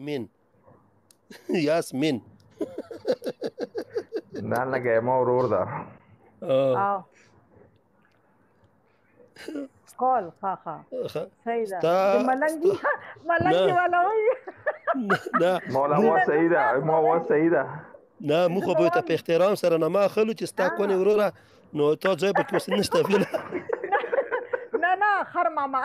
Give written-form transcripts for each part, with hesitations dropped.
مین یاسمین دا لکه ما ورور ده کال ها صحیح ده د ملنګي والا وایي مولا مو صحیح ده ما مو صحیح ده نه مو خو به ته په احترام سره نه ما خلو چې ستا کونې وروره نو تا ځای پکې اوس نشته ویله نه خر ماما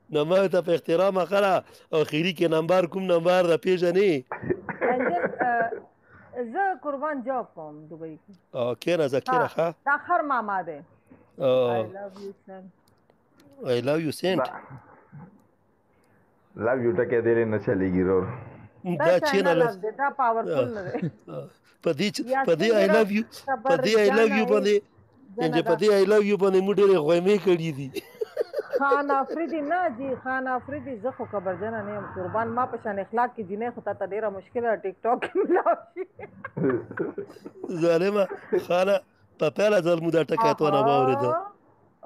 نه ما ته په احترام اخره اخیری کې نمبر کوم نمبر د پیژنې زه قربان جاب کوم دوبۍ کې کیره زکیره ښه دا خر ماما دی I love you sent love you ټکه دې نه چلیږي ورور دا چینل دا پاورفل نه دی پدې I love you باندې انجه پدې I love you باندې موږ ډېرې غوېمې کړې دي خان افریدي نه جی خان افریدي زه خو خبرجنه نه یم قربان ما په شان اخلاق کې جنې خو ته ډیره مشکله ټیک ټاک کې ملاو شي ظالمه خانه په پیله ځل مو دا ټکی تو نه واورېده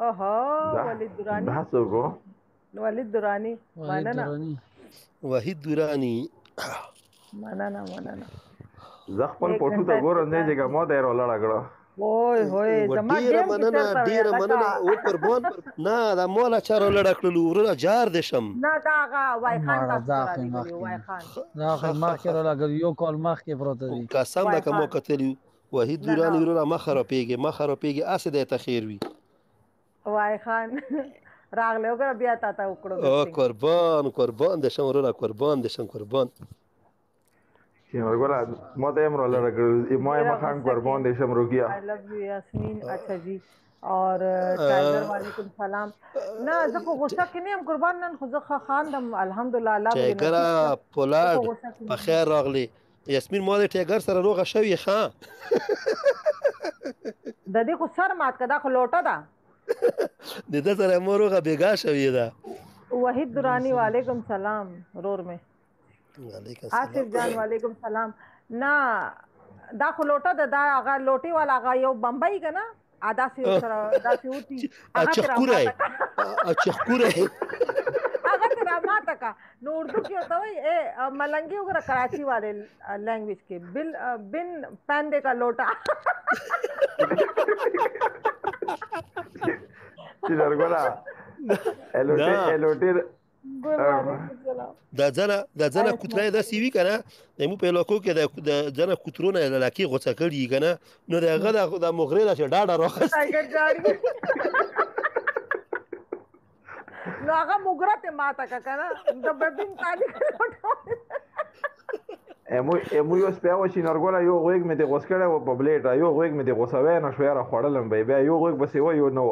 ولید درانی دا څوک ولید درانی مننه وحید درانی مننه زه خپل پټو ته ګورم نه چې ما دا یې ولاړه کړه وای زما ډیره مننه او قربان نه دا مولا چارو لړ کړلو ورته جار دې شم نه دا وای خان تاسو وای خان دا ما خیر لګ یو کال مخ کې پروت دی قسم دا کوم کتلی وحید درانی ورته ما خرابېږي اسه دې ته خیر وي وای خان راغله وګړه بیا تا وکړو قربان دې شم ورته قربان ورګوره ما ته امر الله راګل ما خان قربان دې شم روګیا I love you یاسمین اچھا جی اور ټایګر وعلیکم سلام نه زه خو غوسه کې نه ام قربان نن خو زه خاندم الحمدلله الله دې ټایګر پولاد په خیر راغلی یاسمین ما دې ټایګر سره روغه شوی ښا د دې خو سر مات کدا خو لوټه ده د دې سره مروغه بیګا شوی ده وحید درانی وعلیکم سلام رور میں آصف جان وعلیکم سلام نا دا خو لوټه ده دا هغه لوټي والا هغه یو بمبئی کنه ادا سی سره دا سی وتی اچھا خورای هغه تر ماته کا نو اردو کې ہوتا وای اے ملنګي وګړه کراچی والے لینگویج کې بن پاندے کا لوٹا چې درګولا الوټي دا ځنه کوترای دا سی وی کنه مو په لوکو کې د ځنه کوترونه لکه غوڅه کړي کنه نو دغه د مغري دا ډاډه راخص نو هغه مغرته ماته کنه د ببین تالی امو یو سپیاو چې نرګولا یو غوګ مې د غوس کړه او په بلیټ یو غوګ مې د غوسوي نه شویره خړلم بیا یو غوګ بس یو نو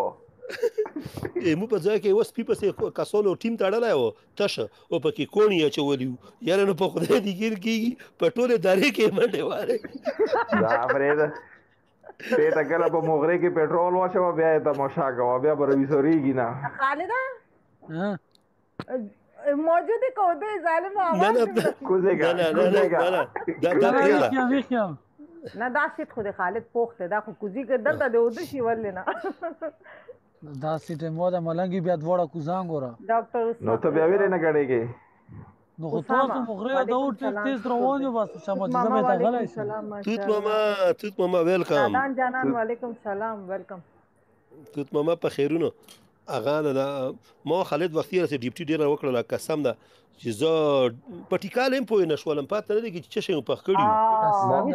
مو په ځای کې اوس پیپسې کاسولو ټیم تړلی و تشه او پکې کوڼ یې اچولي وو یاره نو په خدای دې ګیر کېږي په ټولې دارې کې منډې وارې دا فرېده پیټه کله په مغرې کې پټرول واچوه بیا یې تماشا کوه بیا به رویسورېږي نه خالده موجود کو دې ظالم نه دا شت خو د خالد پوخته دا خو کوزي کې دلته د ود شي ولنه دا سیټه مو د ملنګي بیا دوړه کوزان ګوره ډاکټر نو ته بیا ویل نه غړېږي نو خو تاسو مغرب دا اور تیز روان یو بس سمجھ زمه ته غلای توت ماما ویلکم جانان وعلیکم سلام ویلکم توت ماما په خیرونو اغه ما خالد وختي رسې ډیپټي ډیر وکړه قسم ده چې زه پټیکال هم پوه نه شولم پاتې نه دی چې څه شي په کړی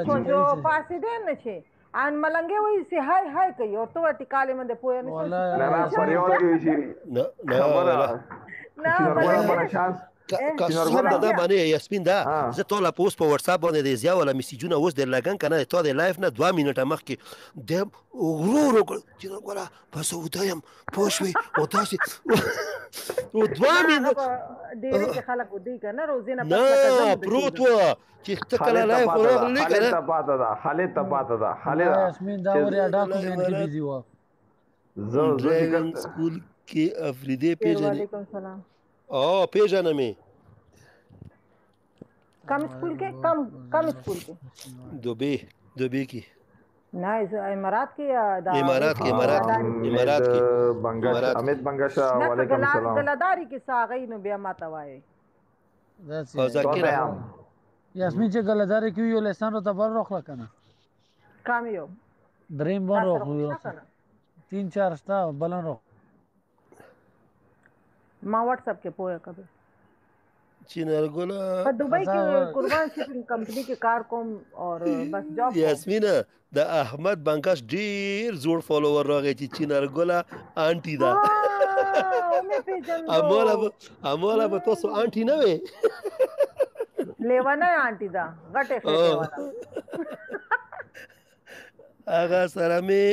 نو جو پاسې دې نه شي ان ملنګي وای سي هاي کوي او تو ټیکال مند پوه نه نه پریوال کې شي نه شانس قسم ده باندې یاسمین دا زه ټول پوسټ په واتس اپ باندې د زیاو ولا میسیجونه اوس در لګن کنه ته د لایف نه 2 منټه مخکې د ورور چې وګوره پس ودایم پوښوي او تاسو او 2 منټه ډېر خلک ودی کنه روزینه نه پروت و چې تکل لایف ورغلی کنه خالد ته پاته ده یاسمین دا وریا ډاکومنت کې بيزي و زه سکول کې افریدی پیژنې وعلیکم سلام پیژنمې کم سکول کې دوبه کې نه امارات کې دا امارات کې امید بنگشا وعلیکم السلام گلداری کې ساغې نو بیا ماته وایي ذکر یاسمین چې گلداری کې یو لسان رو تبر روخلا کنه کام یو دریم بار روخلو 3-4 ستا بلن روخ ما واٹس اپ کې پوهه کبه چینرګولا په دوبۍ کې قربان شپینګ کمپنی کې کار کوم او بس جاب یاسمینه د احمد بنگش ډیر زوړ فالوور راغی چې چینرګولا آنټي ده امولا به تاسو آنټي نه وي لیوانه آنټي ده غټه خېټه والا هغه سره می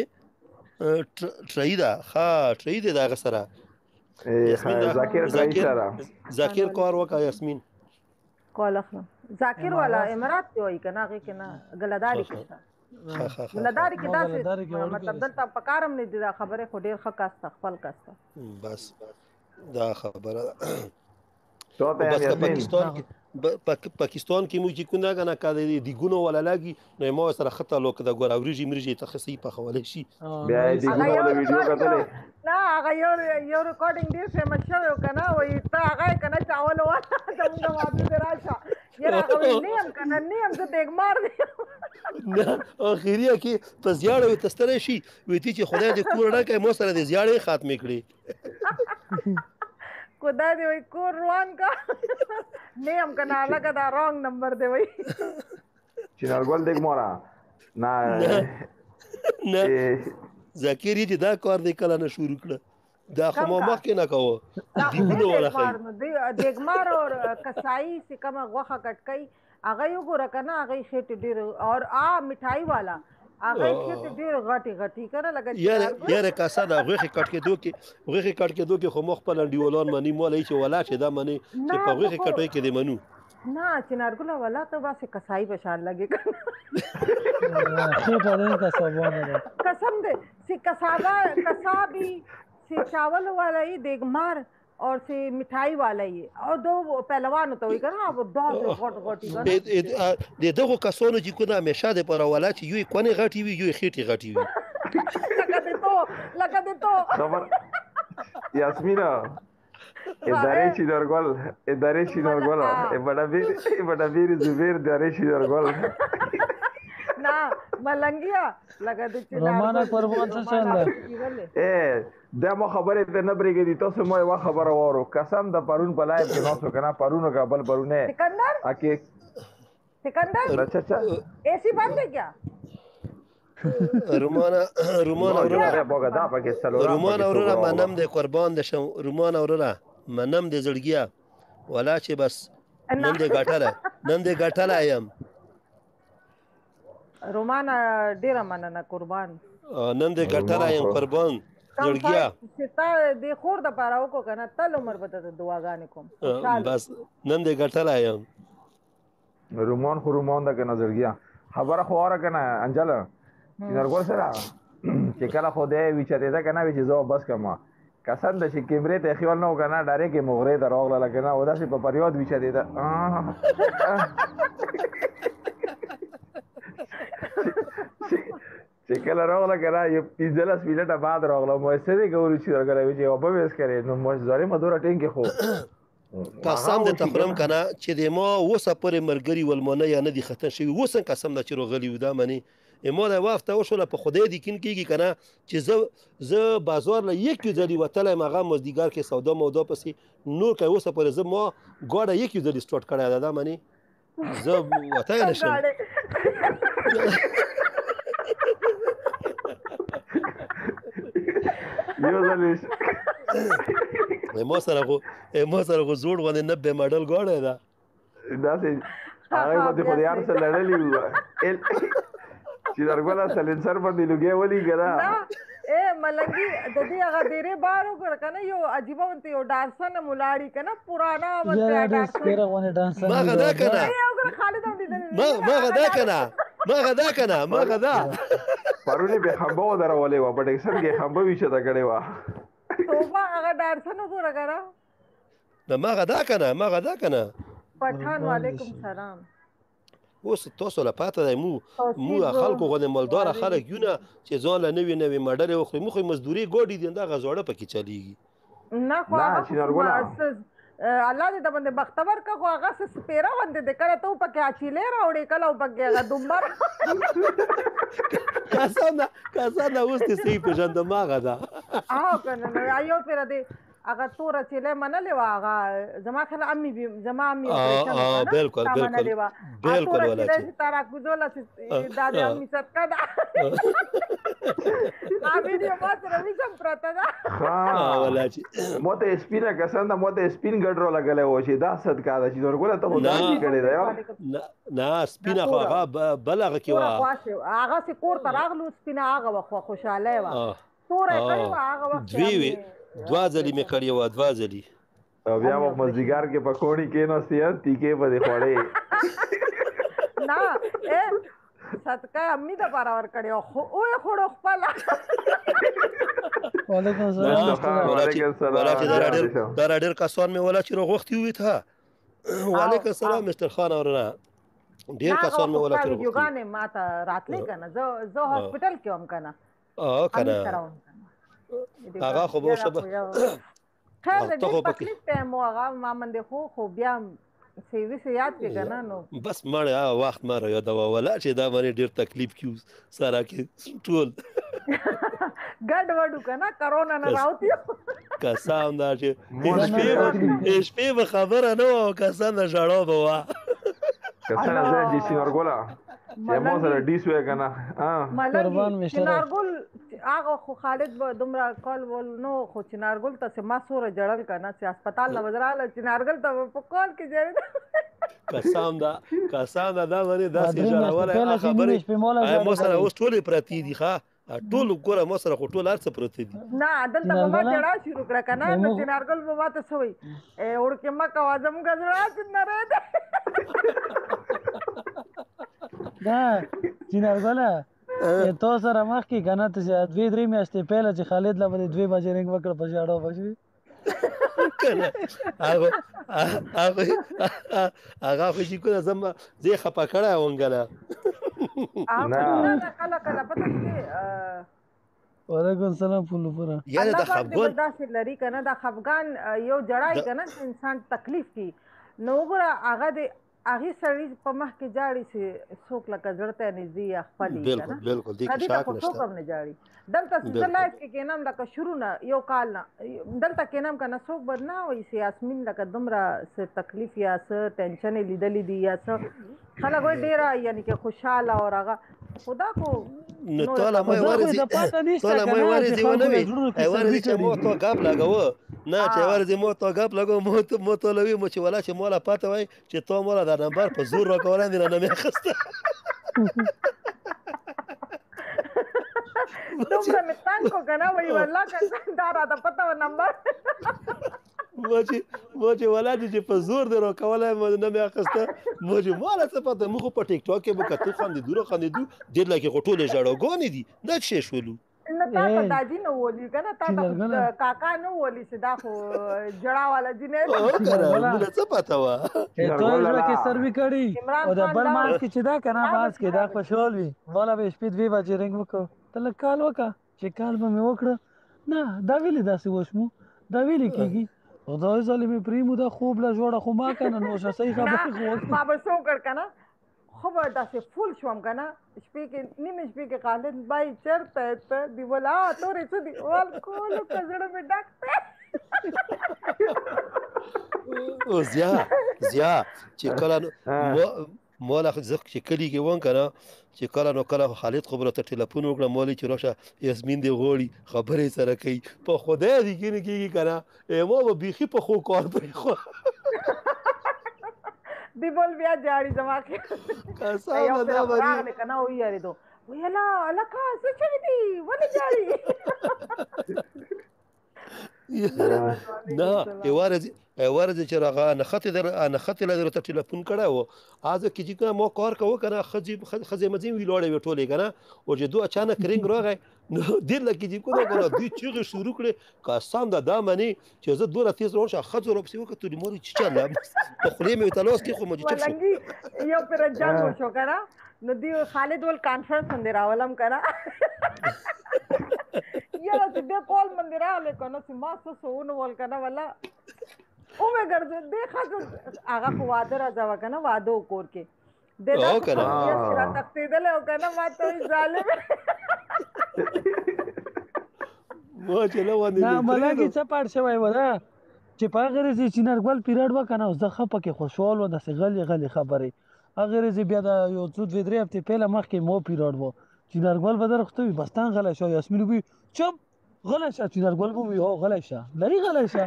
ټرای ده دا هغه سره ذاکر کار وکا یاسمین کال اخلم ذاکر والا امارات کې وای کنه هغه کې نه گلداری کې گلداری کې دا مطلب دلته پکارم نه دي دا خبره خو ډیر ښه کاسته خپل کاسته بس دا خبره تو ته پاکستان کې موږ چې کنه کنه کده دی ګونو ولا لاګي نو ما سره خطه لوک د ګور اوريجي مرجي تخصصي په حواله شي بیا دی ګونو ولا ویډیو کتلې لا هغه یو ریکارډینګ ډیر فیمس شوی کنه وای ته هغه کنه چاول ولا څنګه واده راشه یره هغه نیم کنه نیم زه دګمار دی نه اخیریه کې په زیاړه تستره شي وې چې خدای دې کور راکې مو سره دې زیاړه ختمه کړي خدای دې وای کور روان کا نیم کنه لګا دا رانګ نمبر دی وای چینرګل دګمارا نه ذکر دې دا کار دې کله نه شروع کړ دا خو ما مخکې نه کوو دیګونو ولا خی دګمار او کسائی سے کم غوخه کټکای هغه یو ګور کنه هغه خېټ ډیر اور مٹھائی والا هغه خېټ ډیر غټي کنه لګا یاره کاسه دا غوخه کټ کې دوه خو مخ په لنډیولان منی مولای چې ولا چې دا منی چې په غوخه کټوي کې دې منو نه چنارګله ولا ته واسه کسائی بشار لګي خېټه دې کسبونه قسم دې سی کسابی سی چاول والا ہی دیگمار اور سے مٹھائی والا ہی اور دو پهلوان ته وي کنه او دو غټي کنه دغه کسانو چې کنه همیشه د پر ولا چې یو کونه غټي وي یو خېټي غټي وي لکه دې تو خبر یاسمینا ادارې چینرګل بڑا ویر زبیر ادارې چینرګل نا ملنګیا لکه دې چې رومانه قربان څه چل دا مو خبره ته نه بریګې تاسو مو یو خبره وورو قسم د پرون په لایو کې نو کنه پرونو کا بل پرونه سکندر اچھا ایسی بند ہے کیا رومانه اورا منم د قربان د شم رومانه اورا منم د زړګیا ولا چې بس نن د غټاله ایم رومانه ډیر مننه قربان نن د غټاله ایم قربان زړګیا ستا د خور د پاره وکړه کنه تل عمر به ته دعاګانې کوم بس نن د غټاله ایم رومان دا کنه زړګیا خبره خو اورا کنه انجل چینرګل سره چې کله خو دې وچته ده کنه چې زو بس کما کسان د چې کیمرې ته خیال نه وکنه ډایرکټ مغره دراغله لکنه او داسې په پریود وچته ده چې کله راغله کنه یو 15 منټه بعد راغله مو څه دې ګوري چې راغله چې او به وس کړي نو مو زاري مدور ټینګ خو قسم د تخرم کنه چې د ما وسه پر مرګري ولمنه یا نه دي ختم شي وسه قسم د چیرو غلی ودا منی امو دا وافته وشول په خدای دې کین کیږي کنه چې ز بازار له یک ځلی وتلای مغه مزدیګر کې سودا مودا پسې نور کوي وسه پر ز ما ګاډه یک ځلی سٹارټ کړی دا منی ز وته نشم یو ځلی ما سره خو زوړ غوندې 90 ماډل ګاډی ده داسې هغه باندې خو یار سره لړلې و چې درګولا سلنسر باندې لګي ولي ګره اے ملنګي د دې هغه ډېرې بار وګور کنه یو عجیب ونته یو ډانسن ملاړی کنه پرانا ونته ډانسن ما غدا کنه ما غدا پرونی به خمبو درولې و په ټیکسن کې خمبو ویشه دا کړي و توبه هغه ډانسن وګور کنه ما غدا کنه پټھان وعلیکم سلام اوس تاسو له پاته دی موږ خلکو غوندې مالداره خلک یو نه چې ځان له نوې نوې مډرې وخوري موږ خو مزدوري ګاډي دي همدغه زاړه پکې چلیږي نه خو الله دې د باندې بختور کا خو هغه څه سپیره باندې د کله ته پکې اچیلې راوړې کله پکې هغه دومره کسانه اوس دې صحیح پېژندم هغه ده کنه نو یو پېره دې هغه تور چیلې منلې وه هغه زما خیال زما امي بالکل چې تا راکوزوله چې دا د امي صدقه ده ویډیو ما سره ویسم پرته ده ما ته سپینه کسان ده ما ته سپین ګډرو لګلی و چې دا صدقه ده چې نورګله ته خو داسې کړې ده نه سپینه خو هغه بل هغه کې وه هغه چې کور ته راغلو سپینه هغه وخت خوشحالی وه توره یې کړې وه هغه وخت دوه ځلې مې کړې وه دوه ځلې او بیا به مازدیګر کې پکوړې کېناستې تیکې به دې خوړې نه صدقه امي دپاره ورکړې وه خو ویې خوړو خپله وعلیکم السلام دا را ډېر کسان مې ولا چې راغوښتي وي ته وعلیکم السلام مستر خان اورونه ډېر کسان مې ولا چې راغوښتي ویډیوګانې ما ته راتلې که نه زه هاسپټل کې وم که نه که نه هغه خو به اوسه به خیر د ډېر تکلیف ټایم و هغه ما باندې خو بیا څه یاد کې که نه نو بس مړې هغه وخت ما رايادوه ولا چې دا باندې ډېر تکلیف کیو سره کې ټول ګډ وډو که نه کرونا نه راوتي قسم دا چې شپې به خبره نه وه او قسم د ژړا به وه قسم زه چې سینارګوله چې مو سره ډیس وی کنه ملنګ چنارګل هغه خو خالد به دومره کال ول نو خو چنارګل ته ما سوره جړل کنه چې هسپتال نه وزراله چنارګل ته په کال کې جړل قسم دا دا باندې داسې ژړوله خبرې مو سره اوس ټولې پرتې دي ښه ټول ګوره ما سره خو ټول هر څه پرته دي نه دلته به ما جړا شروع کړه که نه نو چنارګل به ما ته څه وایي وړکې مه کوه زموږ زړه چې نری دی دا چنارګله تو سره مخکې که نه ته چې 2-3 میاشتې پهله چې خالد له به دې 2 بجې رنګ وکړه په ژړا به شوي هغه خو چې کوله زه یې خفه کړی وم که نه کله پته کې وعلیکم السلام پولو پوره یعنې د خفګان داسې لري که نه د خفګان یو جړای که نه انسان تکلیف کی نو وګوره هغه د هغې سړي په مخ کې جاړي چې څوک لکه زړه ته نږدې یا خپل یي که نه بالکل دې کې شک نشته څوک هم نه جاړي دلته چې زه لایف کې کېنم لکه شروع نه یو کال نه دلته کېنم که نه څوک به نه وایي چې یاسمین لکه دومره څه تکلیف یا څه ټینشن یې لیدلي دي یا څه خلک وایي ډېره یعنې کې خوشحاله او هغه خدا خو نو ټوله مې ورځې ونه وي ورځې چې مو تو ګپ لګوه نه چې ورځې مو تو ګپ لګوه مو ته لوي مو چې ولا چې مولا پاته وای چې تو مولا دا نمبر په زور راکولای دي نه مې اخیسته دومره مې تنګ کو که نه وایي والله که دا راته پته وه نمبر مو چې ولا چې په زور دې راکولی نه مې اخیسته مو چې ماله څه پته موږ خو په ټیک ټاک کې به کتو خندېدو ډېر لکه خو ټولې ژړاګانې دي دا څه شی شولو نه تا ته داجي نه ولي که نه تا ته کاکا نه ولي چې دا خو جړا والا جینۍ ده موږ څه پته وه تو زړه کې سروي کړي او د بل مانځ کې چې دا که نه مانځ کې دا خوشحال وي مولا به شپې 2 بجې رنګ وکړو ته لږ کال وکړه چې کال به مې وکړه نه دا ولې داسې وشمو دا ولې کېږي خدای ظالمې پرېمو دا خوب له جوړه خو ما که نه نو صحیح خبرې خو ما به څه وکړ که نه خو به داسې فول شوم که نه شپې کې نیمې شپې کې خالد بای چېرته ته دی ولا تورې څه دي ول کولو که زړه مې ډک دی زیا چې کله مولا زه چې کلي کې وم که نه چې کله نو کله خالد خو به راته ټلیفون وکړه مولوي چې راشه یاسمین دې غواړي خبرې سره کوي په خدای دې کې نه کېږي که نه ما به بیخي په خو کار پرېښوه دی بول بیا جاړي زما کې قسم دا راغلی که نه ویارېدو وی هلکه څه شوي دي ولې جاړي نه ورځ چې هغه نخت له درته ټلیفون کړی و از کې چې کوم کار کوو کنه خځې مزې وی لوړې وټولې کنه او چې دوه اچانک رنګ راغی نو دې لکه چې کومه کنه دوی چیغې شروع کړې قسم دا منی چې زه دوه تیز روان شه خځو رو پسې وکړو مور چې چاله په خولې مې تلاس کې خو مې چپ شو یو پر جنگ وشو کنه نو دی خالد ول کانفرنس باندې راولم کنه یاره چې د کول باندې رااله کنه چې ما څه سونه ول کنه ولا او مې ګرځې دیکھا هغه په واده راځو کنه واده کور کې او کنه چې را تختیدل او کنه ما ته ظالم مو چې نو باندې نه ملګری څه پړ شوی و دا چې په غیر چې چینرګل پیریډ وکنه زه خپه کې خوشحال و د غلی خبرې اگر زه بیا دا یو څو دوه درې هفته پهله مخکې مو پیریډ و چینرګل به درخته وي بستان غلا شو یاسمین وي چپ غلا شه چینرګل وي هو غلا شه لري غلا شه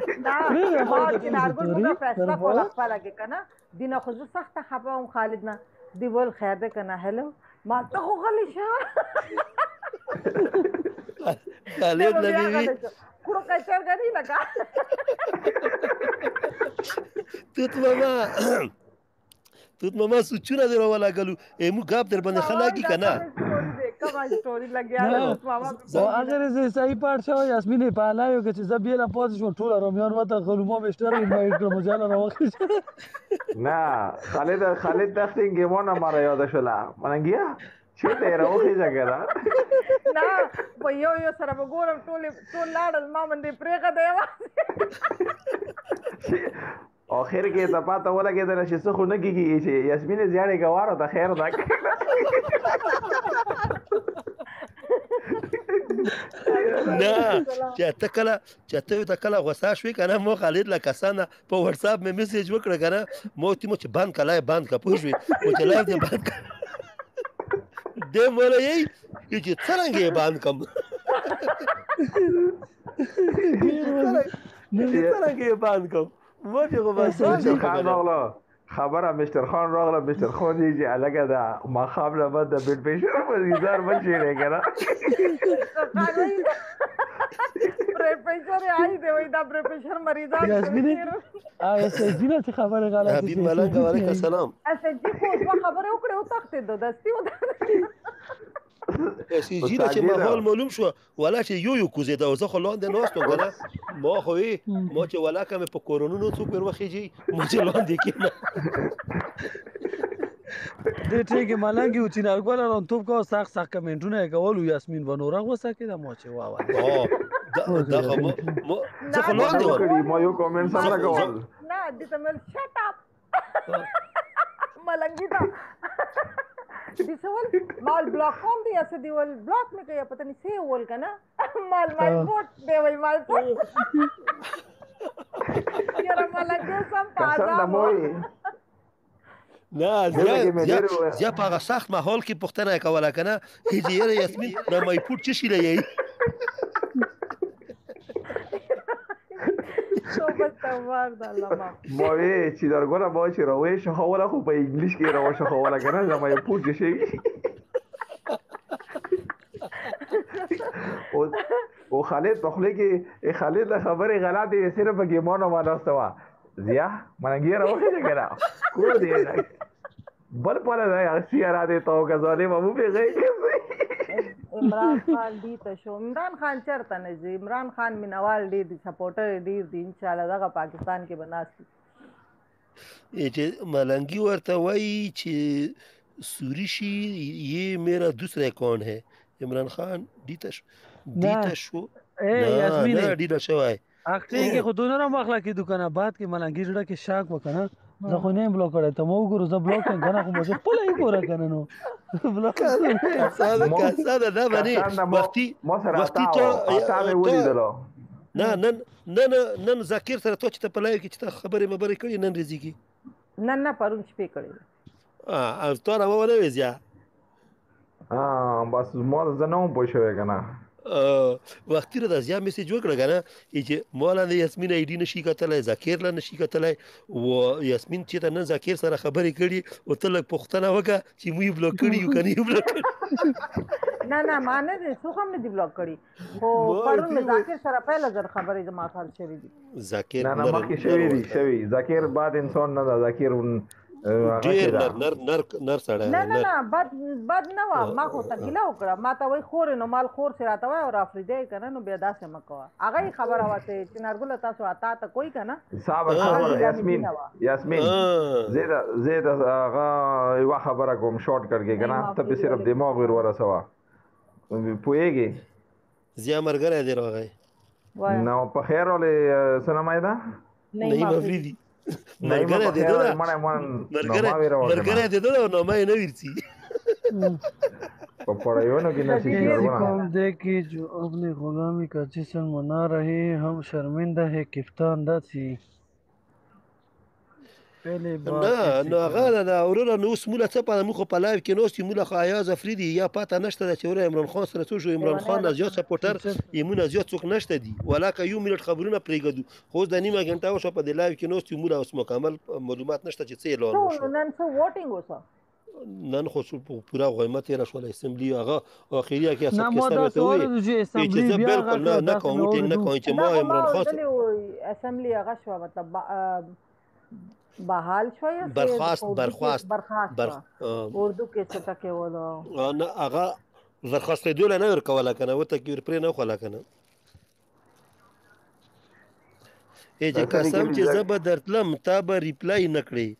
چینرګل موږ فیصله کوله خپل کې کنه دینه خو زه سخت خپه ام خالد نه دی ول خیر ده کنه هلو ما ته خو غلی شه خالد نبی کورو کچر غنی لگا توت ماما سوچونه دی راولا غلو مو غاب در باندې خلاقی کنه کما سټوري لګیا ماما او اگر زه صحیح پات شو یاسمین په لایو کې چې زبیله پوز شو ټول رومیان وته غلومو مستر اینوایټ کړم ځاله راوخی نه خالد دختین گیمونه مارا یاد شولا منګیا چې ته راوخی ځګه نه په یو سره وګورم ټول لاړل ما باندې پرېغه دی اخر کې ته پاته ولګېدل چې څه خو نه کېږي چې یاسمین زیاړې ګواره ته خیر ده نه چې ته کله غوسه شوې کنه مو خالد له کسانه په واتس اپ مې میسج وکړه کنه مو چې بند کړه پوه شوې مو چې لایو دې بند کړه دې مولا یې چې څنګه یې بند کوم څنګه یې بند کوم مو چې خو بس خبره مستر خان راغله مستر خان یې چې الګه دا ما خبره بعد د بلډ پریشر مریضار بچی نه کنه پریشر آی دی وای دا پریشر مریضار یاسمین سجینا څه خبره غاله حبیب ملنګ علیکم السلام سجی خو خبره وکړه او تخته د دستی و سجینا چې ماحول معلوم شو ولا چې یو کوزه دا زه خو لاندې نوستو کنه ما خو ما چې ولا کوم په کورونو څوک ور وخیږي ما چې لاندې کینه دې ټیګه ملنګ یو چې نارګول رون توپ کو سخت کمنټونه کول یاسمین ونوره غوسه کړه ما چې واه دا خو زه خو لاندې وکړی ما یو کومنټ سره کول نه دې تمل شټ اپ ملنګی دا دې سوال مال بلاک کوم دی اسه دی ول بلاک مې کوي پته نه سی ول کنه مال فوټ دی وای مال فوټ یاره ملنګو سم پازا نه زیا په هغه سخت ماحول کې پوښتنه کوله کنه هجیره یاسمین را مې پوټ چی شي لې موی چې درګوره ما چې راوې شو حواله خو په انګلیش کې راو شو حواله کنه زما یو پوښ شي او خالد په خله کې خالد خبره غلطه صرف ګیمونو ما راستوا زیا منګي راوې کنه کو دې بل په لاره سیاره دې تو غزالې مو به غي عمران خان دی ته شو عمران خان چرته نه جی عمران خان مینوال دی سپورټر دی ان شاء الله دغه پاکستان کې بناستي چې ملنګي ورته وایي چې سوری شي یہ میرا دوسرا اکاؤنٹ ہے عمران خان دیتا شو یاسمین دیتا شو ہے اخته کې خودونه را مخلا کې دکانه بعد کې ملنګي جوړه کې شاک وکنه زه خو نه بلاک کړم ته مو ګورو زه بلاک کړم کنه خو مو خپل یې ګور کنه نو بلاک ساده دا باندې وختي ته نن ذکر سره ته چې په لای کې چې خبرې مبرې کړې نن رزيږي نن پرون شپې کړې تو را وونه وځه بس ما زنه پوښوي کنه وختي را د زیا میسج وکړه کنه چې مولا د یاسمین آی ډی نشي کتلای ذکر لا نشي کتلای و یاسمین چې ته نن ذکر سره خبرې کړي او ته لږ پوښتنه وکړه چې موږ بلوک کړي یو کني بلوک نه ما نه څوک هم نه دی بلوک کړي خو پرون مې ذکر سره پهله ځل خبرې زما خال شوې دي ذکر نه مخکې شوی ذکر بعد انسان نه ذکر ډیر نر سره نه بد نه و ما خو تکیله وکړه ما ته وای خور نو مال خور سره راته وای او افریدی کنه نو بیا داسې مکوه هغه خبره واته چې نرګل تاسو اتا ته کوئی کنه صاحب یاسمین زید هغه یو خبره کوم شارټ کړګه کنه ته په صرف دماغ ور سوا پوهیږي زیا مرګره دی راغی نو په خیر ولې سلام ایدا نه افریدی مرګره دې ده مرګره دې ده نو مې نه ورتي पढ़ाइयों की कौम देखी जो अपनी गुलामी का जिस्म मना रहे हम शर्मिंदा है किफ्तान दासी نه نو هغه دا ورونه نو سموله څه په مخ په لایو کې نو سموله خایاز افریدي یا پاته نشته چې ور عمران خان سره څو عمران خان نه زیات سپورټر یمونه زیات څوک نشته دي ولاکه یو منټ خبرونه پرېګدو خو د نیمه غنټه وشو په د لایو کې نو سموله اوس مکمل معلومات نشته چې څه اعلان وشو نن څه ووټینګ وسه نن خو پورا غیمت یې راشول اسمبلی هغه اخیری کې اساس کې سره ته وي چې بالکل نه کوم وټینګ نه کوم چې ما عمران خان اسمبلی هغه شو مطلب بحال شوی برخواست اردو کې څه تکي ولا نه هغه درخواست دوله نه ورکوله کنه وته کې ورپرې نه خوله کنه چې قسم چې زبر درتلم تا به ریپلای نکړي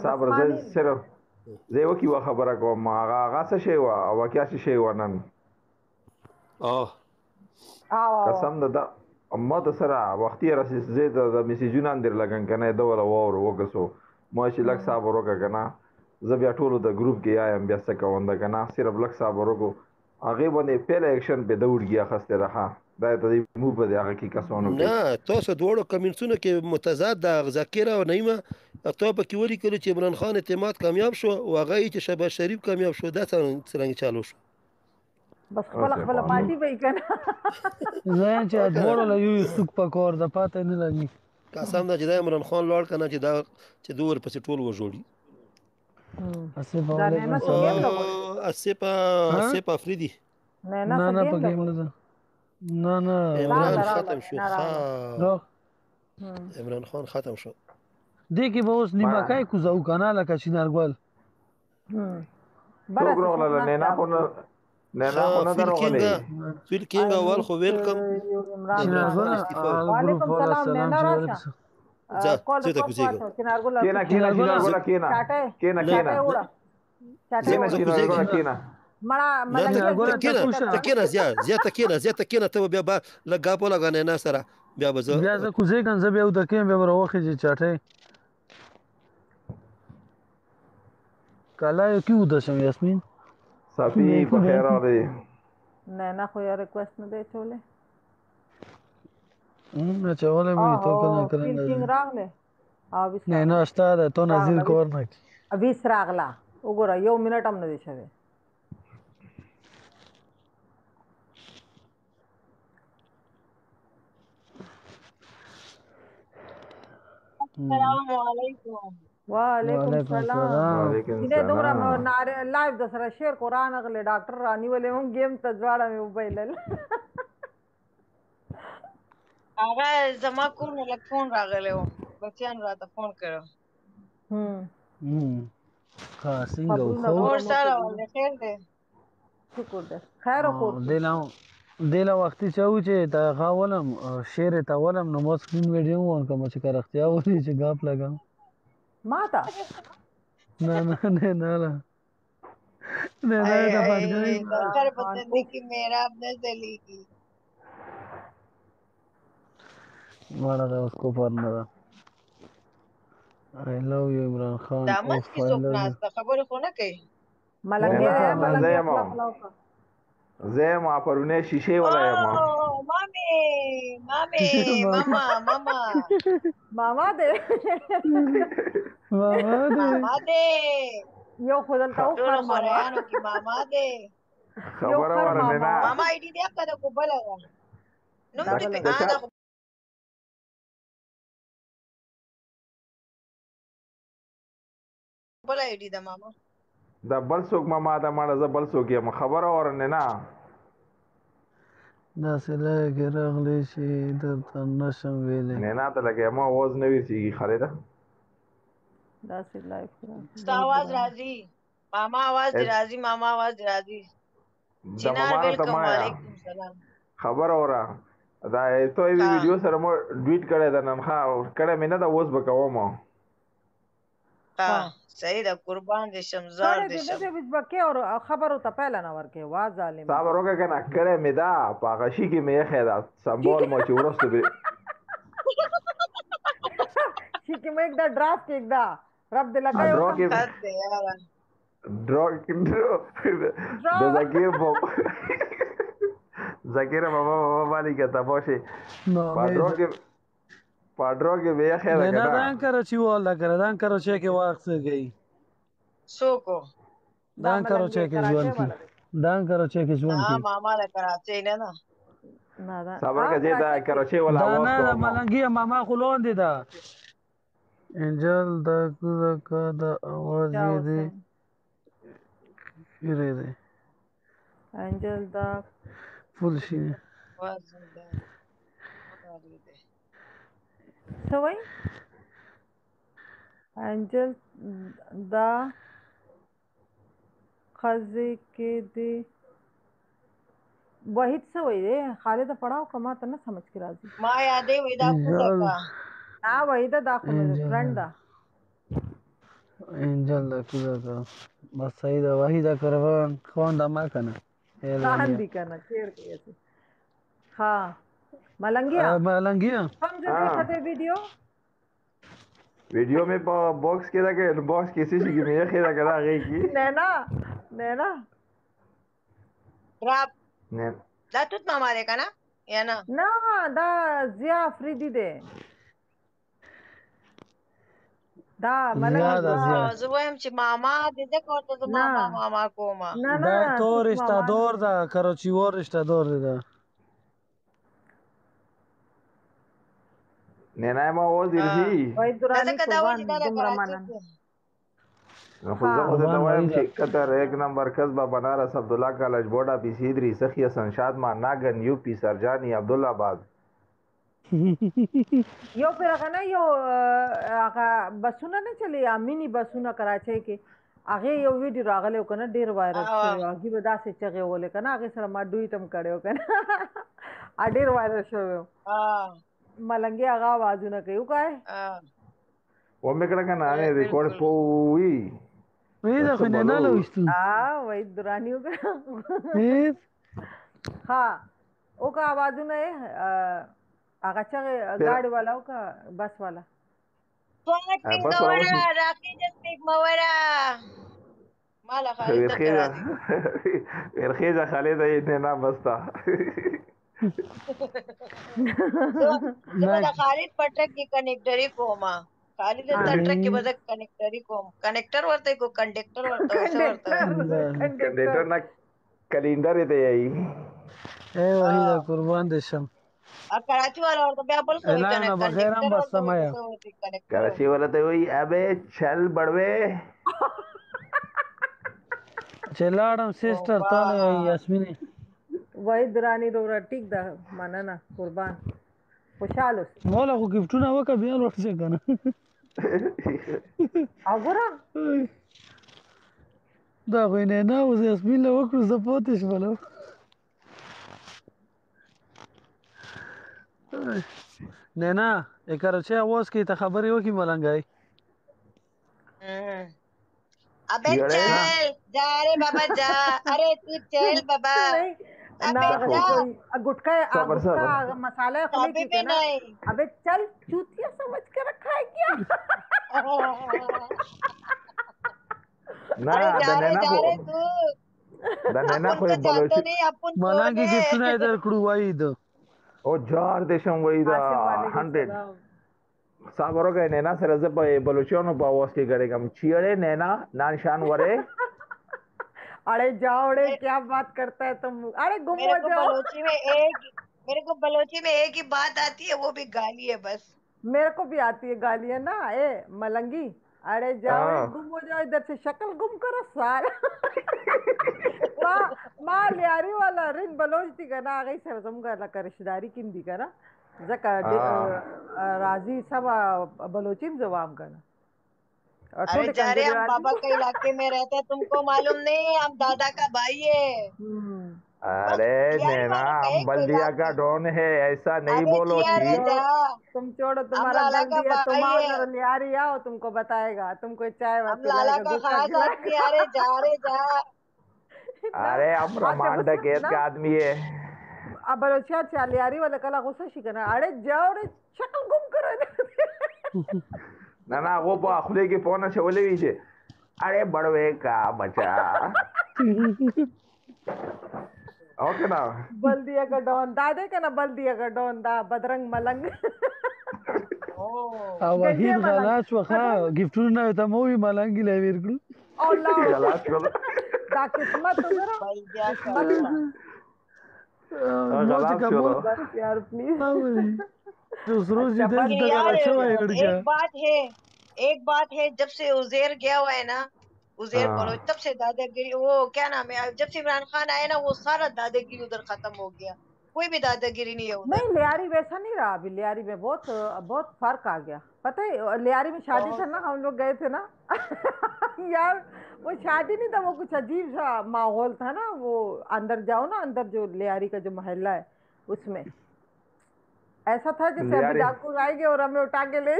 صبر زه صرف زه یو کی خبره کوم هغه څه شی و او کیا شی و نن قسم ده اما د سره وختي راسي زید د میسیجونه اندر لګن کنه دا ولا وور وګسو ماشي لک صاحب ورکه کنه زه بیا ټولو د ګروپ کې آیم بیا څه کوم دا کنه صرف لک صاحب ورکو هغه باندې پیل اکشن په دوړګیا خسته راخه دا ته مو په هغه کې کسانو نه تاسو دوړو کمنټونه کې متضاد د ذکر او نیمه ته په کې وری کړي چې عمران خان اعتماد کامیاب شو او هغه چې شهباز شریف کامیاب شو دا څنګه چالو شو بس خپل پارټي وای کنه زه چې دوړو له یو سوق پکور د پاتې نه لګي قسم دا چې د عمران خان لوړ کنه چې دا چې دوه ورپسې ټول وجوړي اسیپا افریدي نه پکې مړه نه عمران ختم شو عمران خان ختم شو دې کې به اوس نیمکای کوزاو کنه لکه شینارګل بروغله نه په نه دروغله فیل کینګ اول خو ویلکم وعلیکم السلام نه راشه څه ته کوزیګ کینا تکینا زیاته کینا ته بیا لګا په لګانه نه سره بیا به زه کوزیګ زه بیا د کیم بیا وروخه چې چاټه کله کیو د شم یاسمین صافي په خیر راځي نه خو یې ریکوست نه دی چولې نه چولې مې تو کنه فیلینګ راغله نه استاد ته نازل کور نه ابي سراغلا وګوره یو منټ هم نه دی شوی السلام علیکم وعلیکم السلام دې دومره لایو د سره شیر قران غل ډاکټر رانی ولې مون گیم ته ځواړه مې وبایلل هغه زما کور نه فون راغلی و بچیان راته فون کړو ها څنګه اور سره ولې خیر دی شکر دی خیر او دله وختي چاو چې دا غاولم شیر ته ولم نو مو سکرین ویډیو وون کوم چې کارختیا ولې چې غاپ لګم ماتا دا پټګي ډاکټر پتنی کی میرا اپنے دلی کی مانا دا اس کو پرنا دا I love you عمران خان دا مچ کی سپناس ته خبره خو نه کوي ملنګه زما پرونه شیشه ولا یم مامي ماما دې ماما دې یو خدل تاو فرمانو کی ماما دې خبره وره نه ماما ایډي دې په د کوبل را نو دې په دا بل ایډي د ماما دا بل څوک ماما دا ماړه ز بل څوک یم خبره وره نه دا سلګ راغلی شي درته نشم ویلې نه ته لګي ما आवाज نه ویسیږي خالده دا سې لایف ستا आवाज راځي ماما आवाज دی راځي ماما आवाज دی راځي چنار ویلکم وعلیکم سلام خبر اورا دا ته وی ویډیو سره مو ډیټ کړی دا نن ښا کړه مې نه دا اوس بکوم ها صحیح دا قربان دې شمزار دې شم دې بکې او خبرو ته پهلا نه ورکې وا ظالم صبر وکړه کنه کړه مې دا پاغشي کې مې خیدا سمبول مو چې ورسته به شي کې مې دا ډراف کې دا رب دې لګایو ډرو د زکیر بابا باندې کې تاسو پادرو کې به خیر نه دان کرو چې ولا کړه دان کرو چې کې واخ څه گئی سوکو دان کرو چې کې ژوند کی دان کرو چې کې ژوند کی ماما لا کراچي نه نه دا صبر کې دا کرو چې ولا واخ نه ملنګي ماما خلون دي دا انجل دا کا دا आवाज دې یره دې انجل دا فل شي سوي انجل دا خزه کې دې واحد سوي دې خالد پڑھاو کما ته نه سمجھ کې راځي ما یادې وې دا کوټه واحد دا خو فرند دا انجل دا کوزا بس صحیح دا واحد کروان خوان دا ما کنه ځان دي کنه چیر کې ها ملنګیا هم جو کته ویڈیو میں باکس کې دا کې باکس کې څه شي کې مې خېدا کړه هغه کې نه راب نه دا توت ماما ده کنه یا نه دا زیا افریدی ده دا ملنګیا زه وایم چې ماما دې ځکه ورته ماما کومه دا تو رشتہ دور دا کراچي ور رشتہ دور دا نه نه ما و دې وای درانه قربان خو زه دا وایم چې قطر ایک نمبر قصبہ بنارس عبدالله کالج بوډا پی سیدری سخی سنشاد ما ناگن یو پی سرجانی عبدالله آباد یو پر غنه یو هغه بسونه نه چلی امینی بسونه کراچۍ کې هغه یو ویډیو راغلی کنه ډیر وایرل شوی هغه به داسې چغه ولې کنه هغه سره ما ډویټ هم کړو کنه ا ډیر وایرل شوی ملنګي هغه आवाजونه کوي وکای و مې کړه کنه نه ریکارډ پوي وې دا خو نه لوستو وای درانی وکړه ها او کا आवाजونه هغه چې ګاډي والا او کا بس والا بس والا راکې د سپیک مورا مالا خالد ورخیزه خالد یې نه بستا زه خالد پټک کې کنیکټری کوما خالد د ټرک کې بده کنیکټری کوم کنیکټر ورته کو کنډکټر ورته کنډکټر نه کلندر دی ای وای دا قربان دې شم کراچی والا ورته بیا بل څه نه بغیر هم بس سمایا کراچی والا ته وای ابے چل بڑوے چلاړم سسټر تاله یاسمینه وای درانی رو ټیک دا مننه قربان خوشاله مولا خو گیفټونه وکړه بیا ورته کنه وګوره دا غوینه نه اوس یاسمین له وکړو زه پاتې شوم نه نه اکر چې اواز کې ته خبرې وکي ملنګای ابے چل جا رے بابا جا ارے تو چل بابا गुटखा मसाला खुले की ना अबे चल चूतिया समझ के रखा है क्या ना दनेना कोई बलोची मलांगी कितना इधर कुड़वाई दो ओ जार देशम वही दा 100 साबरो के नैना सर से बलोचियों नो बावस के करेगा चिड़े नैना नानशान वरे अरे जाओ रे, क्या बात करता है तुम। अरे गुम हो जाओ। मेरे को बलोची में एक ही बात आती है, वो भी गाली है बस। मेरे को भी आती है गालियां ना। ए मलंगी, अरे जाओ रे, गुम हो जाओ, इधर से शक्ल गुम करो सारा। माँ लियारी वाला रिन बलोच थी का ना, गई सरजम का लका रिश्तेदारी किन दी का ना, जका राजी सब बलोचिन जवाब का ना। अरे जा रहे, हम बाबा के इलाके में रहते हैं, तुमको मालूम नहीं, हम दादा का भाई है। अरे नैना, हम बल्दिया का डॉन है, ऐसा नहीं बोलो। तुम छोड़ो, तुम्हारा बल्दिया, तुम्हारा लियारी आओ, तुमको बताएगा, तुमको चाय हम लाला का खास आदमी। अरे जा रे जा। अरे हम रमान डकैत का आदमी है। अब बलोचिया चालियारी वाला कला गुस्सा शिकना, अरे जाओ रे, शक्ल गुम करो। ना वो खुले की पौना छोले भी छे। अरे बड़वे का बचा। ओके ना, बल्दिया का डॉन दादे का ना, बल्दिया का डॉन दा बदरंग मलंग। वही गलास वखा गिफ्टून ना था मोवी मलंगी ले विरकू अल्लाह गलास को दा किस्मत उधर किस्मत गलास को बस यार प्लीज। दूसरों से एक बात है, जब से उज़ैर गया हुआ है ना, उज़ैर बलोच, तब से दादागिरी, वो क्या नाम है, जब से इमरान खान आया ना, वो सारा दादागिरी उधर खत्म हो गया। कोई भी दादागिरी नहीं है उधर। नहीं, लियारी वैसा नहीं रहा अभी। लियारी में बहुत बहुत फर्क आ गया, पता है। लियारी में शादी था ना, हम लोग गए थे ना। यार वो शादी नहीं था, वो कुछ अजीब सा माहौल था ना। वो अंदर जाओ ना, अंदर जो लियारी का जो मोहल्ला है, उसमें ऐसा था जैसे अभी डाकू आएंगे और हमें उठा के ले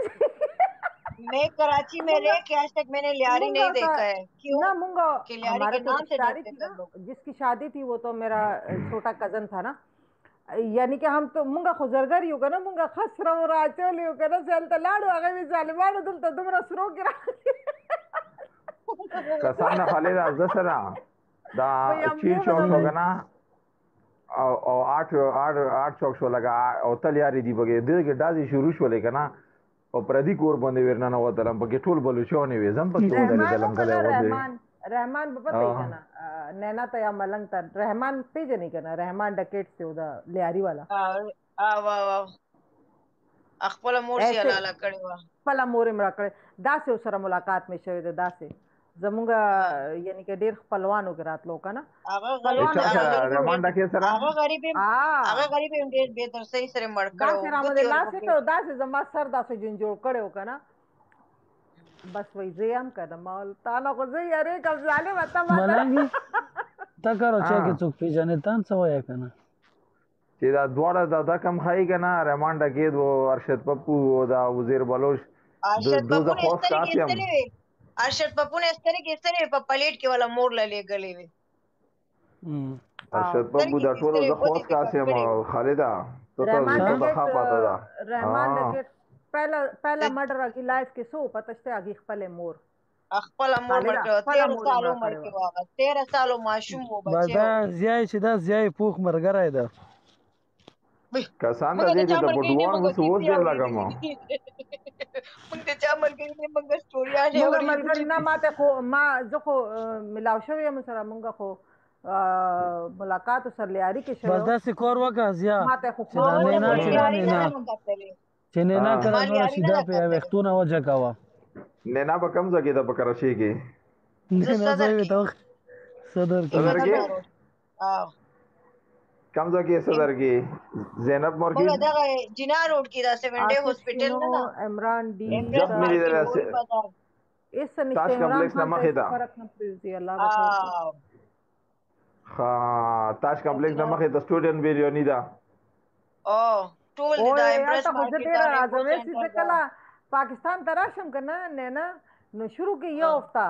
मैं कराची में रह के आज तक मैंने लियारी नहीं देखा है। क्यों ना मुंगा, हमारे के तो नाम से रिश्तेदारी डरते थी थे ना, लोग। जिसकी शादी थी वो तो मेरा छोटा कजन था ना। यानी कि हम तो मुंगा खुजरगर ही होगा ना, मुंगा खसरा हो रहा चोली होगा ना, चलता लाडू आगे भी चाले मारो तुम तो तुमरा सुरो गिरा। कसम ना खालिदा जसरा दा चीज चौक होगा ना, और आठ चौक शो लगा और तलियारी दी बगे दिल के डाजी शुरू शो लेकर ना, और प्रदी कोर बंदे वेरना ना वो तरम बगे टोल बोलो शो नहीं वे जम पक्के वो दलम गले वो दे रहमान पता ही करना, नैना तया मलंग था रहमान पेज नहीं करना, रहमान डकेट से उधर लियारी वाला अखपला मोर से अलाला करे वा पला मोरे मरा करे दासे उसरा मुलाकात में शोए दे दासे जमुंगा, यानी कि डेढ़ पलवानों के रात लोग का ना पलवान रहमान डकेट सरा आगे गरीबी बेहतर सही सरे मर करो दासे रामदल्ला से तो दासे जमा सर दासे जिंजोड़ करे हो का ना, बस वही जेम का माल ताना को जे अरे कब जाले बता मलंगी तकरो चेक चुक पे जाने तान सवाया करना सीधा द्वारा दादा कम खाई का ना, रहमान डकेत वो अरशद पप्पू वो दा उज़ैर बलोच दो दा खौफ कासिम अरशद पप्पू ने इस तरह प्लेट के वाला मोर ले गले में अरशद पप्पू दा टोलो दा खौफ कासिम खालिदा तो खा पाता था। रहमान डकेट पहला मर्डर की लाइफ के सो पतश्ते आगे खपले मोर अखपला मोर मर के 13 साल उम्र के वागा 13 साल मासूम वो बच्चे बस जिया छिदा जिया पूख मर गरा है दा कसान दा दे तो बडवान वो सोच दे लगा मा मुंगे चामल के ने मंगर स्टोरी आने और मंगर ना माते को मा जो को मिलाव शो या मसरा मुंगा को मुलाकात सर लियारी के शो बस से कोर वका जिया माते को चेनेना करा नो सीधा पे वक्तुना वजह कावा नैना बकम जगे दा बकराशी की नैना सही तो सदर की कम जगे सदर की ज़ैनब मोर की जिना रोड की दा 7 डे हॉस्पिटल में ना इमरान डी जब मेरी तरह से इस निश्चय इमरान खान फर्क न प्लीज अल्लाह बता हाँ ताज कॉम्प्लेक्स नमक है तो स्टूडेंट बिरयानी दा टोल दा एम्प्रेस मार्केट दा आजमे से कला पाकिस्तान तराशम करना नैना न शुरू की ये हफ्ता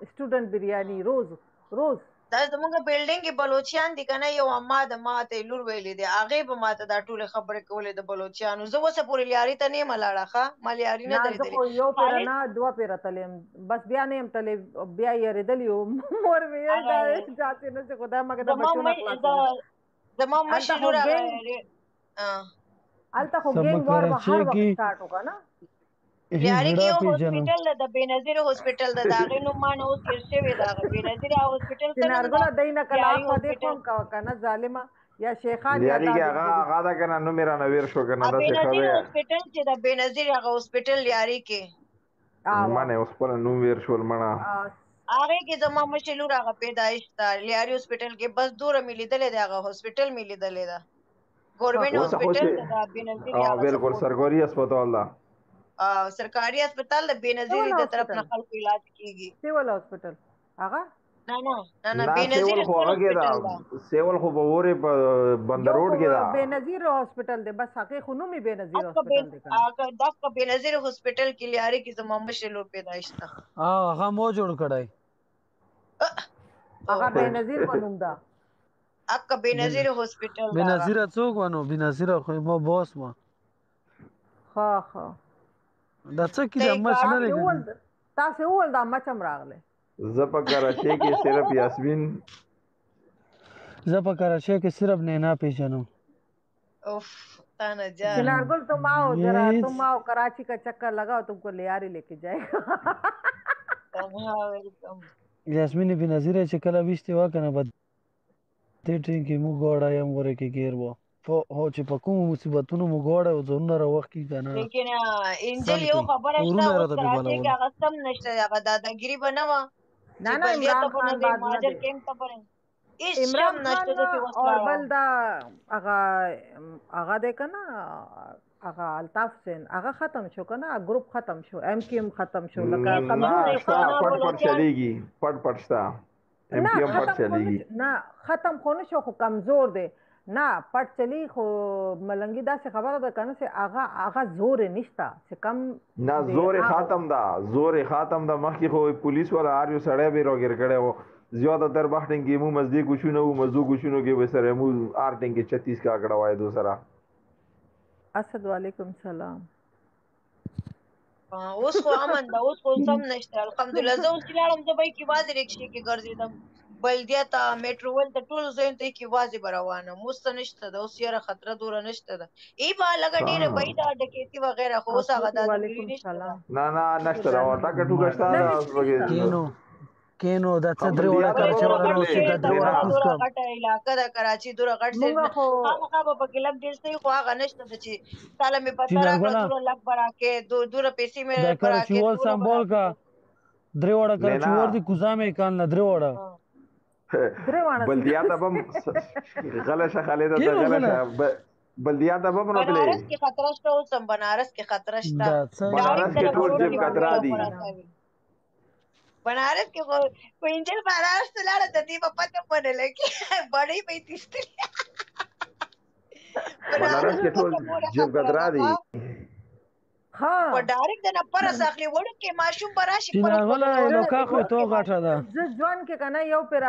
स्टूडेंट बिरयानी रोज रोज दास दमगा बिल्डिंग की बलोचियान दी कना यो अम्मा द माते लुर वेली दे आगे ब माते दा टोले खबर कोले द बलोचियान जो वो से पूरी लियारी त नहीं मलाड़ा खा मलियारी ना दे दे यो पेरा ना दुआ पेरा तले बस बिया ने हम तले बिया ये दलियो मोर में ये जाते न से खुदा मगे द बच्चों ना क्लास दमा मशहूर अलता को गेम वॉर हर वक्त स्टार्ट होगा ना لیاري کې یو هاسپټل ده د بېنظیر هاسپټل ده د هغې نوم ما نه اوس هېر شوی د هغه بېنظیر هاسپټل څه نوم ده چنارګله دی نه کله لیاري اخوا دې هاسپټل قوم کوه که نه ظالمه یا شیخان یا لیاري دا کې هغه ده که نه نوم یې رانه ویر شو که نه داسې ښه بېنظیر دی هاسپټل چې د بېنظیر هغه هاسپټل لیاري کې منې اوس خپله نوم ویر شول مړه هغې کې زما مشر لور هغه پیدایش ده لیاري هاسپټل کې بس دوره مې لیدلی دی هغه هاسپټل مې لیدلی ده ګورنمنټ هاسپټل ده د بېنظیر هغه بالکل سرکاري اسپتال ده سرکاري اسپتال د بېنظیر د طرف نه خلکو علاج کېږي سیول هاسپټل هغه نه بېنظیر هاسپټل ده سیول خو به اورې په بندر روډ کې ده بېنظیر هاسپټل دی بس هغې خو نوم یې بېنظیر هاسپټل دی دغه بېنظیر هاسپټل کې لیاري کې زما مشر لور پیدایش ده هغه مو جوړ کړی هغه بېنظیر په نوم ده اکه بېنظیر هاسپټل ده بېنظیره څوک ونو بېنظیره خو ما باس ما ښه دا څه کې د مچ نه لري تاسې وویل دا مچ هم راغلی زه په کراچۍ کې صرف یاسمین زه په کراچۍ کې صرف نینا پیژنم اوف تانا جان چنارگل تم आओ जरा तुम आओ कराची का चक्कर लगाओ तुमको लियारी लेके जाएगा یاسمین بېنظیره چې کله ویشتې وه که نه به دې ټرین کې موږ واړه یم غوره کې ګیر وه هو چې په کومو مصیبتونو موږ واړه او ځانونه راوخت کي که نه لیکن انجل یو خبره شته اوس کراچۍ کې هغه سم نشته هغه داداګیري به نه وه نه عمران خان بعد نه دی عمران خان اور بل دا هغه دی که نه هغه الطاف حسین هغه ختم شو که نه ګروپ ختم شو ایم کیو ایم ختم شو لکه پټ چلیږي پټ شته ایم کیو ایم پټ چلیږي نه ختم خو نه شو خو کمزور دی نه پټ چلی خو ملنګي داسې خبره ده که نه چې هغه زور یې نشته چې کم نه زور یې ختم ده مخکې خو پولیس والا هر یو سړی به یې راګیر کړی و زیادتر وخت کې مو مزدي کوشونه و مزدو کوشونو کې به سره مو آر ټینګ 36 کا کړه وای دوسرا اسد وعلیکم سلام اوس خو امن ده اوس خو سم نشته الحمدلله زه اوس لاړم زه به کې واځي رکشې کې ګرځیدم بلدیا ته میټرو ول ته ټول زین ته کې واځي روانه موست نشته ده اوس یاره خطر دوره نشته ده ای با لګ ډیره بعید ډکیتی وغیرہ خو اوس هغه د نشته نه نشته دا ټاکه ټوګه شته کینو دا څه درې وړه کراچي ولا نو چې دا درې وړه کوس کوم غټه علاقه د کراچي دوره غټ سي هغه په کې لګ ډیر سي خو هغه نشته چې تعالی مې پتا راکړه دوره لګ برا کې دوره پیسې مې برا کې ول سمبول کا درې وړه کراچي ور دي کوزامې کان نه درې وړه بلدیا ته بم غلشه خالد ته غلشه بلدیا ته بم نو بنارس کې خطر شته اوس بنارس کې خطر شته بنارس کې ټول جيب خطر دي بنارس کې خو انجل بنارس ته لاړه د دې په پته باندې لګي بړې به تیستې بنارس کې ټول جيب خطر دي ها په ډایرکټ د نپر اخلي وړو کې ماشوم براشي پر ولا لوکا خو تو غاټه ده ځوان کې کنه یو پر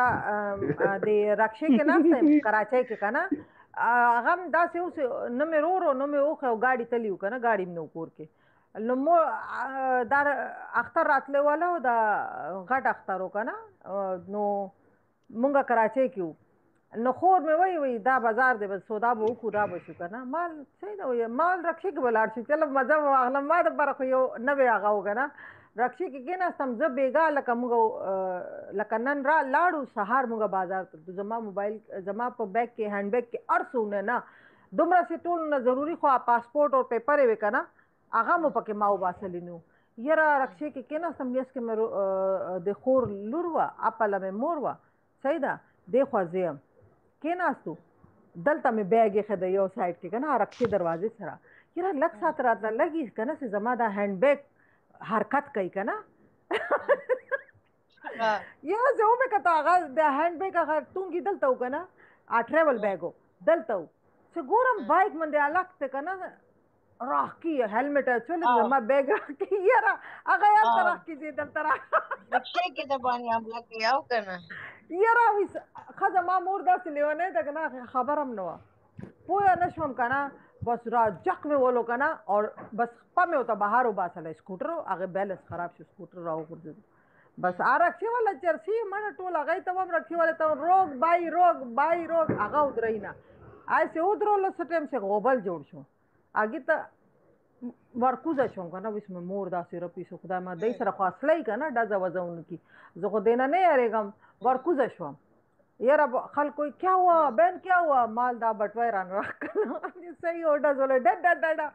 د رکشې کې نهسته کراچۍ کې کنه هغه داسې اوس نه مې رورو نه مې اوخه گاډي تلیو کنه گاډي نو کور کې نو مو دا اختر راتله والا دا غټ اخترو کنه نو مونږه کراچۍ کې نو خور مې وای دا بازار دی بس سودا به وکړو دا به شو کنه مال صحیح نه وي مال رکشې کې بلاړ شي چلو مزه واغلم ما د بر خو یو نوې هغه وکنه رکشې کې کېناستم زه بیګا لکه موږ لکه نن لاړو سهار موږ بازار ته زما موبایل زما په بیگ کې هینډ بیگ کې ارسونه نه دومره سي ټول نه ضروری خو پاسپورت او پیپر یې وکنه هغه مو پکې ما وباسلی نو یاره رکشې کې کېناستم لیس کې مې د خور لور وه اپله مې مور وه صحیح ده دې خوا زه یم کېناستو دلته مې بیګ ایښی د یو سایډ کې که نه رکشې دروازې سره یاره لږ ساعت راته لګي که نه چې زما دا هینډ بیګ حرکت کوي که نه یاره زه ومې کته هغه د هینډ بیګ هغه ټونګي دلته و که نه ټریول بیګ و دلته و چې ګورم بایک باندې الګ ته که نه راخکی هیلمټ اچولې زما بیګ راخکی یاره هغه یالته راخکي چې دلته رکشې کې د باندې حمله کوي او که نه یاره ښځه ما مور داسې لیونۍ ده که نه خبر هم نه وه پوه نه شوم که نه بس را جق مې ولو که نه او بس خپه مې ورته بهر وباسلی سکوټر هغې بیلنس خراب شو سکوټر را وغورځېدو بس رکشې والا چرسي منه ټول هغې ته هم رکشې والا ته روک بای هغه ودرئ نه هسې ودرولو څه ټایم چې غوبل جوړ شو هغې ته ورکوزه شوم کنه اوس مې مور داسې رپیسو خدای ما دای سره خو اصلي کنه ډزه وزون کی زه خو دینه نه یریږم ورکوزه شوم یاره خلکو کیا ہوا بہن کیا ہوا مال دا بٹوائے ران رکھ کر صحیح اوڈا زولے ڈڈ ڈڈ ڈڈا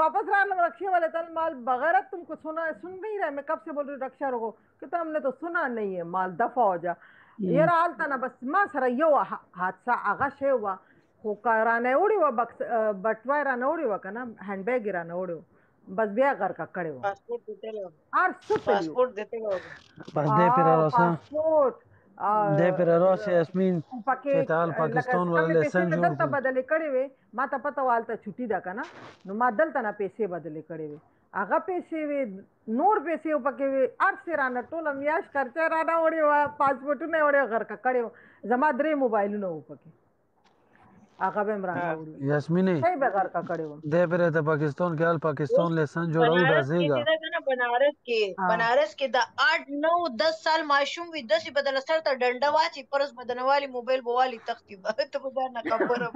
واپس ران رکشے والے تل مال بغیر تم کو سن نہیں رہے میں کب سے بول رہی رکشا رکو کہ ہم نے تو سنا نہیں ہے مال دفع ہو جا یاره آلته نه بس ما سره یو حادثه هغه شی وه خو که رانه وړې وه بټوای رانه وړې وه که نه هینډ بیګ یې رانه وړې وه بس بیا غرقه کړې وه هر څه پاسپورټ دې پر راسه یاسمین چې تعال پاکستان ولې سن جوړ دلته بدلې کړې وې ما ته پته وه هلته چوټي ده که نه نو ما دلته نه پیسې بدلې کړې وې هغه پیسې وې نور پیسې پکې وې هر څه رانه ټوله میاشت خرچه رانه وړې وه پاسپورټونه یې وړې غرقه کړې وه زما 3 موبایلونه وو پکې هغه به هم رانه وړي یاسمینې صحیح به غرقه کړې وه دې پر ته پاکستان کې حال پاکستان لیسن جوړاو راځيګا بنارس کې د 8 9 10 سال ماشوم وي داسې بدل سر ته ډنډه واچي پرس بدنوالي موبایل بوالي تختی ته په ځان نه خبر هم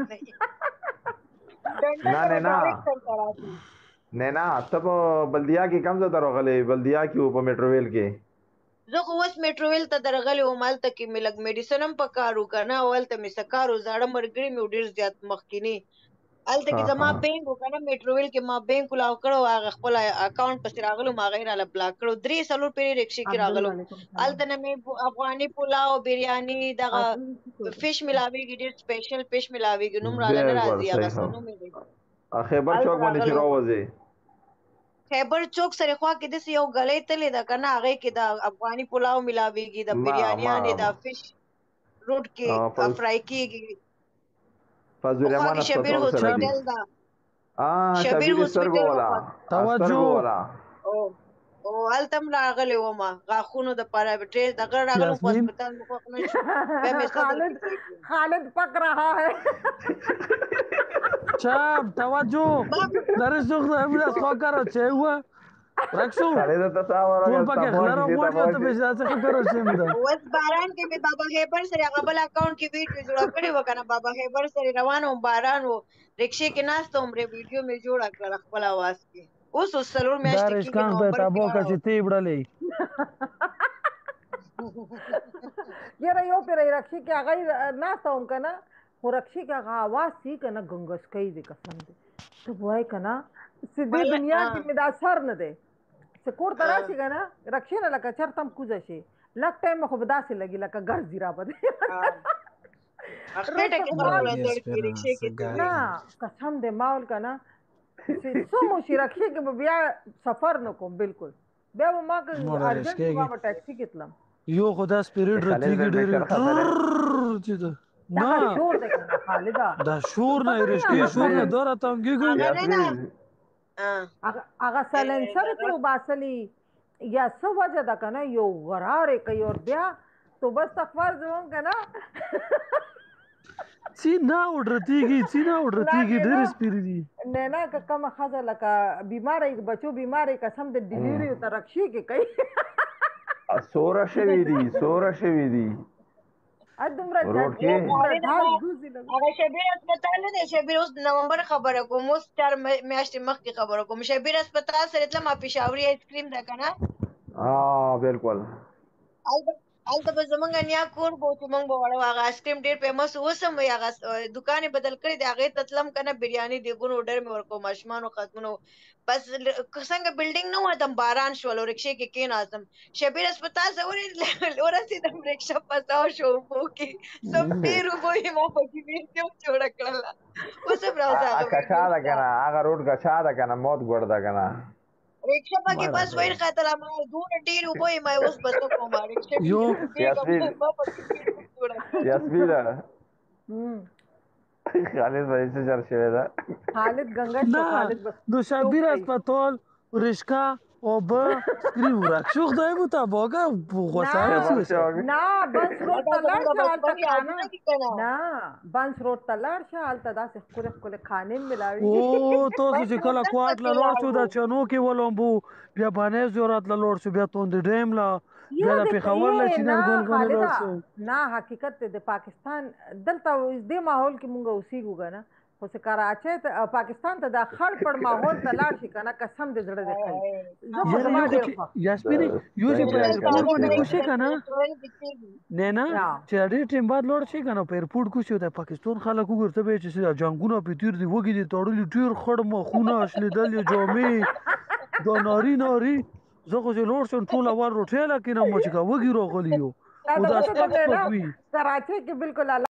نه ته په بلدیا کې کم ځای درغلې بلدیا کې په میټروویل کې زه خو اوس میټروویل ته درغلې وم هلته کې مې لږ میډیسن هم پکارو که نه او هلته مې څه کار و زاړه ملګري مې ډېر زیات مخکیني هلته کې زما بینک و که نه میټروویل کې ما بینک ولاو کړی و هغه خپل اکاونټ پسې راغلو ما هغه یې راله بلاک کړو 3 څلور پېرې رکشې کې راغلو هلته نه مې افغاني پلاو بریاني دغه فش ملاویږي ډېر سپیشل فش ملاویږي نوم راله نه راځي هغه څه نوم یې دی خیبر چوک باندې چې راوځې خیبر چوک سره خوا کې داسې یو ګلۍ تلې ده که نه هغې کې د افغاني پلاو ملاویږي د بریانیانې د فش روډ کې فرائی کېږي فضل شبیر هاسپیټل ده شبیر سترګو والا توجه او هلته هم راغلی وم غاښونو دپاره ډېر دغه راغلم خو هسپتال مې خوښ نه شو خالد پک رہا ہے چاپ توجه در سوخت امروز خواه کرد چه هوا رکشو ټول پکې خلره غوړ ته به ځاځه خبره شي مده اوس باران کې مې بابا هیبر سره هغه بل اکاونټ کې ویډیو جوړ کړی و کنه بابا هیبر سره روان و باران و رکشې کې ناست عمر ویډیو مې جوړ کړ خپل आवाज کې اوس سلور میاشتې کې دارش کان به تابو کا چې تی وړلې یاره یو پر رکشې کې هغه ناست هم کنه خو رکشې کې هغه आवाज سی کنه ګنګس کوي دې قسم دې ته وای کنه سیدې دنیا کې مې دا اثر نه دی سکور ترا شي کنه رکشې نه لکه چرتم کوزه شي لک ټایم خو به داسې لګي لکه ګرځي را بده نه قسم دې ماول کنه سمو شي رکشې کې بیا سفر نه کوم بالکل بیا ما که ارجنټ ما ټاکسي کې تلم یو خدا سپیریټ راتیږي ډېر چې دا شور دی کنه خالدا دا شور نه رښتیا شور نه دورا تمګيګو هغه سلنسر ته وباسلی یا څه وجه ده کنه یو غراره کوي اور بیا تو بس تخبار زوم کنه چینا اورتیږي ډېر سپیری دي نه نه کومه خزه لکه بیماری بچو بیماری قسم د ډیلیوري او ترقشي کې کوي سوره شوی دي ادمره هغه شبیر هسپتال نه دی شبیر اوس نومبر خبره کوم اوس 4 میاشتې مخکې خبره کوم شبیر هسپتال سره تلم پېښوري آیس کریم ده که نه بالکل هلته به زمونږ نیا کور به چې مونږ به وړو هغه آیس کریم ډېر فیمس اوس هم وي هغه دوکان یې بدل کړی دی هغې ته تلم که نه بریاني دیګونو ډېر مې ورکوم ماشومانو ختمونو بس څنګه بلډینګ نه وتم باران شول او رکشې کې کېناستم شبیر هسپتال ته ورسېدم رکشه پساو شو اوبو کې سم ډېر اوبو یې ما پکې ویډیو جوړه کړله اوس هم راځه کچا ده که نه هغه روډ کچا ده که نه موت ګوړ ده که نه رکشا پکې بس ویر خاطر ما دونه ډېر اوبه یې ما اوس بس کوم رکشا یاسمین خالد باندې څه چل شوی ده خالد ګنګټ خالد بس دو شبیر هسپتال رشکا او با سکرین ورک شو خدای مو تا باگا غوسه نه بنس روډ ته لاړ شه هلته خانه نه بنس روډ ته لاړ شه هلته داسې ښکلې خانې ملاوي او تاسو چې کله کوټ له لوړ شو د چنو کې ولومبو بیا باندې زیارت له لوړ شو بیا توند ډیم لا بیا د پېښور له چینر ګول غونې لوړ شو نه حقیقت د پاکستان دلته دې ماحول کې مونږ اوسېږو که نه خو چې کراچۍ ته پاکستان ته دا خړ پړ ماحول ته لاړ شي کنه قسم دې زړه دې خوري یاسمین یو چې په ایرپورټ باندې کوشي کنه نه نه چې ډېر ټیم بعد لوړ شي کنه په ایرپورټ کوشي د پاکستان خلک وګورته به چې جنگونه په تیر دی وګي دي تړلي ډېر خړ مخونه اصلي دل جامې دا ناری زه خو چې لوړ شم ټول اول روټیله کینم چې وګي راغلی یو او دا سپک وي کراچۍ کې بالکل